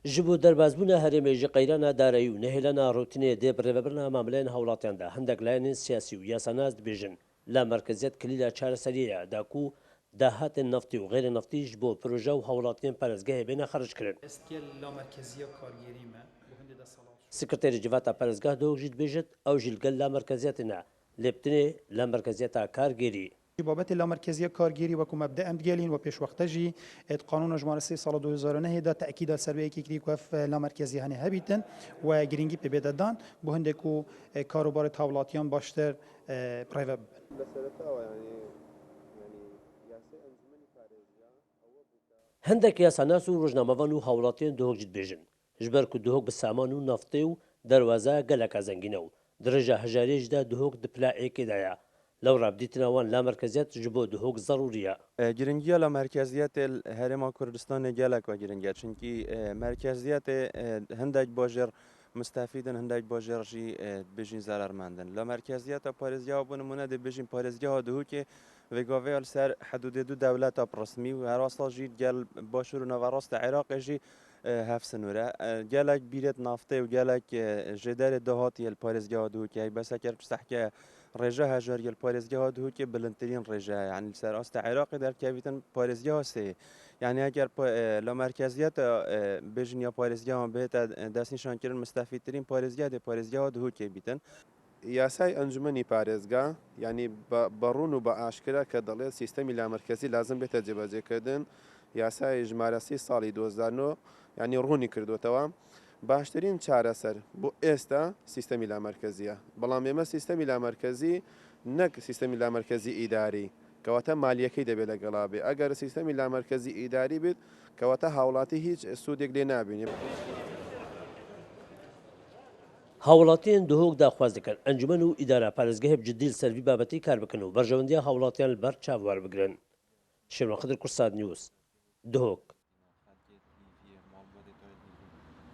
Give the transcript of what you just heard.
ji bo derbasbûna herêmê ji qeyranê darayî û nehêlana rûtînê dê bi rêvebirina mamelayên hewlatiyan de hinek layinên siyasî û yasanaz dibêjin la merkeziyet kilîla çareseriyê ye da ku dahatên neftî û غêrê neftî ji bo proje û hewlatiyên parêzgehê bêne xerc kirin. Sekreterê civata parêzgeh Duhok jî dibêjit ew jî li gel la merkeziyetê ne lêbtinê la merkeziyeta kargerî. بابت لامرکزی کارگیری و مبدا ام دیالین و پیشوقته جی قانون جمهوری سال 2009 دا تاکید سر به کی کف لامرکزی هنه هبیتن و گرینگی به بددان به هنده کو کاروبار تاولاتیان باشتر پرایو هەندێک یاساناس و ڕۆژنامەوان و هاوڵاتیان Duhok jî dibêjin ji ber ku Duhok bi saman û naftê û derwazaya geleka zengîn e û dirêja hejariyê jî de Duhok di pilayekê de ye. Lewra bidîtina wan la merkeziyet ji bo Duhok zerûrî ye. Giringiya la merkeziyetê Herêma Kurdistanê gelek ve giring e çunkî merkeziyetê hindek bajêr mustefîdin hindek bajêr jî dibêjin zerermendin. La merkeziyeta parêzgeha bi nimûne dibêjin parêzgeha Duhokê vêgavê li ser hedûdê du dewleta resmî û herasta jî gel başûr û nevarasta Iraqê jî hevsinûre. Gelek bîrêt naftê û gelek ji derê dahatiye li parêzgeha Duhokê helbesteke pistehke رجاء هجر الباريزجاه هو كي بلنترين رجاء يعني سر أست عراقي در كافيتن باريزجاه سي يعني أجر لا مركزيات بجنيا باريزجاه بهت دستني شانكرن مستفيدترين باريزجاه ده باريزجاه هو كي بيتن یاسای ئەنجومەنی پارێزگا ینی بەڕوون و بە ئاشکرا کە دەڵێت سیستەمی لامەرکەزی لازم بێتە جێبەجێکردن یاسای ژمارەسی ساڵی 2009 ینی ڕوونی کردوتەوە باشترین چارەسەر بۆ ئێستا سیستەمی لامەرکەزیە بەڵام ئێمە سیستەمی لامەرکەزی نەک سیستەمی لامەرکەزی ئیداری کەواتە مالیەکەی دەبێت لەگەڵا بێ ئەگەر سیستەمی لامەرکەزی ئیداری بێت کەواتە هاوڵاتی هیچ سوودێک لێ نابینێ. هاوڵاتیان Duhok daxwaz dikin encûmen û îdara parêzgehê bi ciddî li ser vî babetî kar bikin û berjewendiya hawlatiyan li ber çav werbigirin. Şêrwan Xedir Kursad News Duhok.